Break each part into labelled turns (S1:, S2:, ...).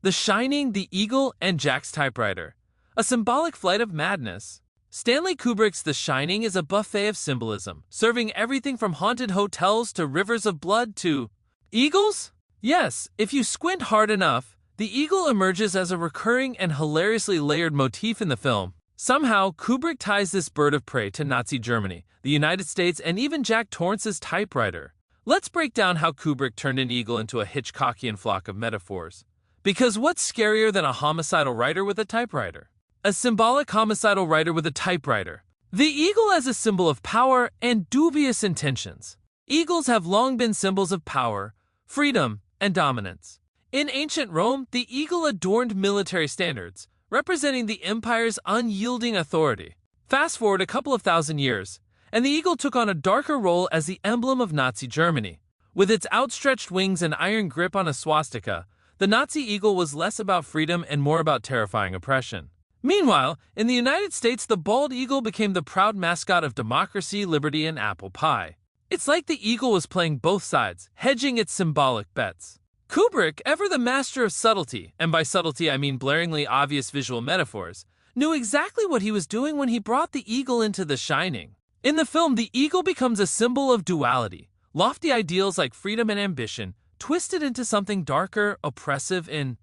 S1: The Shining, The Eagle, and Jack's Typewriter. A symbolic flight of madness. Stanley Kubrick's The Shining is a buffet of symbolism, serving everything from haunted hotels to rivers of blood to eagles? Yes, if you squint hard enough, the eagle emerges as a recurring and hilariously layered motif in the film. Somehow, Kubrick ties this bird of prey to Nazi Germany, the United States, and even Jack Torrance's Typewriter. Let's break down how Kubrick turned an eagle into a Hitchcockian flock of metaphors. Because what's scarier than a homicidal writer with a typewriter? A symbolic homicidal writer with a typewriter. The eagle as a symbol of power and dubious intentions. Eagles have long been symbols of power, freedom, and dominance. In ancient Rome, the eagle adorned military standards, representing the empire's unyielding authority. Fast forward a couple of thousand years, and the eagle took on a darker role as the emblem of Nazi Germany. With its outstretched wings and iron grip on a swastika, the Nazi eagle was less about freedom and more about terrifying oppression. Meanwhile, in the United States, the bald eagle became the proud mascot of democracy, liberty, and apple pie. It's like the eagle was playing both sides, hedging its symbolic bets. Kubrick, ever the master of subtlety, and by subtlety I mean blaringly obvious visual metaphors, knew exactly what he was doing when he brought the eagle into The Shining. In the film, the eagle becomes a symbol of duality, lofty ideals like freedom and ambition, twisted into something darker, oppressive, and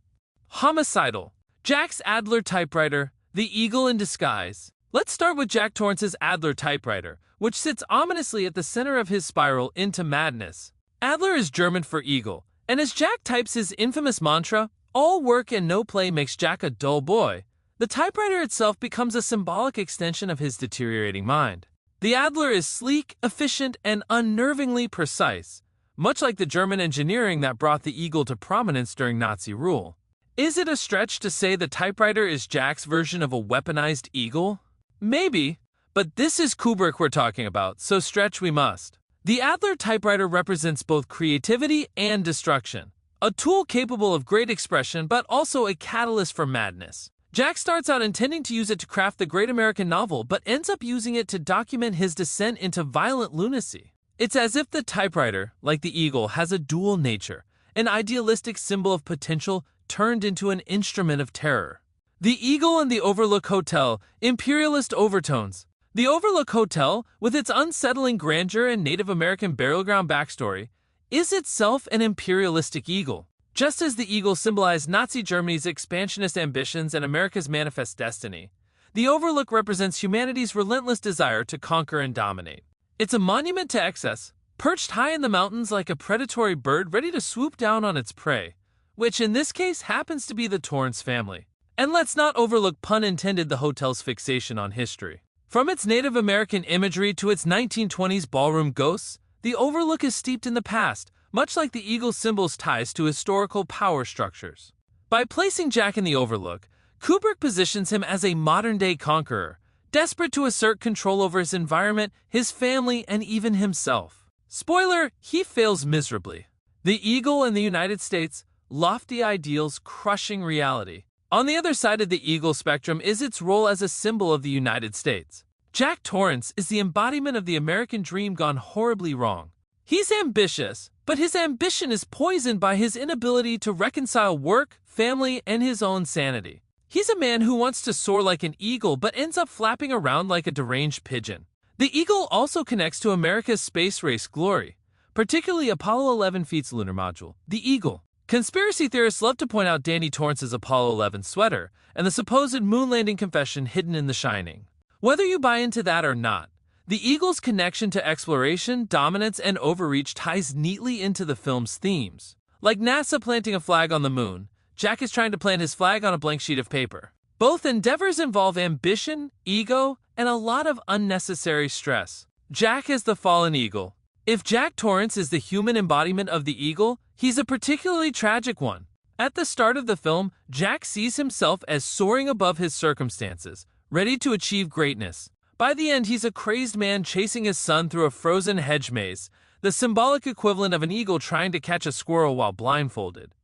S1: homicidal. Jack's Adler Typewriter, The Eagle in Disguise. Let's start with Jack Torrance's Adler Typewriter, which sits ominously at the center of his spiral into madness. Adler is German for eagle, and as Jack types his infamous mantra, "All work and no play makes Jack a dull boy," the typewriter itself becomes a symbolic extension of his deteriorating mind. The Adler is sleek, efficient, and unnervingly precise, much like the German engineering that brought the eagle to prominence during Nazi rule. Is it a stretch to say the typewriter is Jack's version of a weaponized eagle? Maybe, but this is Kubrick we're talking about, so stretch we must. The Adler Typewriter represents both creativity and destruction, a tool capable of great expression but also a catalyst for madness. Jack starts out intending to use it to craft the great American novel but ends up using it to document his descent into violent lunacy. It's as if the typewriter, like the eagle, has a dual nature, an idealistic symbol of potential turned into an instrument of terror. The Eagle and the Overlook Hotel, imperialist overtones. The Overlook Hotel, with its unsettling grandeur and Native American burial ground backstory, is itself an imperialistic eagle. Just as the eagle symbolized Nazi Germany's expansionist ambitions and America's manifest destiny, the Overlook represents humanity's relentless desire to conquer and dominate. It's a monument to excess, perched high in the mountains like a predatory bird ready to swoop down on its prey, which in this case happens to be the Torrance family. And let's not overlook, pun intended, the hotel's fixation on history. From its Native American imagery to its 1920s ballroom ghosts, the Overlook is steeped in the past, much like the eagle's symbol's ties to historical power structures. By placing Jack in the Overlook, Kubrick positions him as a modern-day conqueror, desperate to assert control over his environment, his family, and even himself. Spoiler, he fails miserably. The eagle in the United States, lofty ideals crushing reality. On the other side of the eagle spectrum is its role as a symbol of the United States. Jack Torrance is the embodiment of the American dream gone horribly wrong. He's ambitious, but his ambition is poisoned by his inability to reconcile work, family, and his own sanity. He's a man who wants to soar like an eagle but ends up flapping around like a deranged pigeon. The eagle also connects to America's space race glory, particularly Apollo 11 feat's lunar module, the eagle. Conspiracy theorists love to point out Danny Torrance's Apollo 11 sweater and the supposed moon landing confession hidden in The Shining. Whether you buy into that or not, the eagle's connection to exploration, dominance, and overreach ties neatly into the film's themes. Like NASA planting a flag on the moon, Jack is trying to plant his flag on a blank sheet of paper. Both endeavors involve ambition, ego, and a lot of unnecessary stress. Jack is the fallen eagle. If Jack Torrance is the human embodiment of the eagle, he's a particularly tragic one. At the start of the film, Jack sees himself as soaring above his circumstances, ready to achieve greatness. By the end, he's a crazed man chasing his son through a frozen hedge maze, the symbolic equivalent of an eagle trying to catch a squirrel while blindfolded.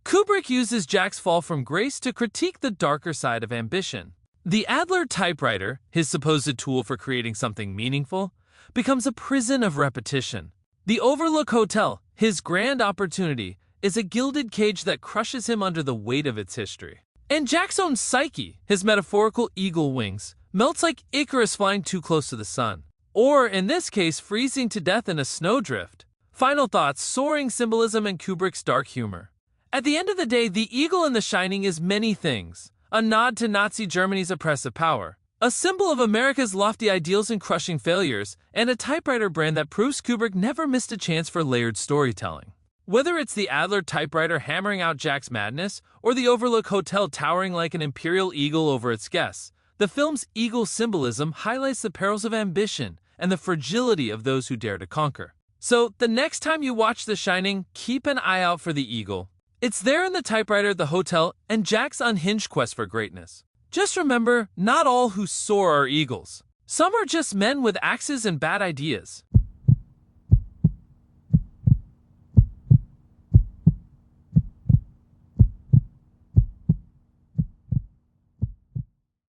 S1: Kubrick uses Jack's fall from grace to critique the darker side of ambition. The Adler Typewriter, his supposed tool for creating something meaningful, becomes a prison of repetition. The Overlook Hotel, his grand opportunity, is a gilded cage that crushes him under the weight of its history. And Jack's own psyche, his metaphorical eagle wings, melts like Icarus flying too close to the sun. Or, in this case, freezing to death in a snowdrift. Final thoughts: soaring symbolism and Kubrick's dark humor. At the end of the day, the eagle in The Shining is many things. A nod to Nazi Germany's oppressive power, a symbol of America's lofty ideals and crushing failures, and a typewriter brand that proves Kubrick never missed a chance for layered storytelling. Whether it's the Adler typewriter hammering out Jack's madness, or the Overlook Hotel towering like an imperial eagle over its guests, the film's eagle symbolism highlights the perils of ambition and the fragility of those who dare to conquer. So, the next time you watch The Shining, keep an eye out for the eagle. It's there in the typewriter, the hotel, and Jack's unhinged quest for greatness. Just remember, not all who soar are eagles. Some are just men with axes and bad ideas.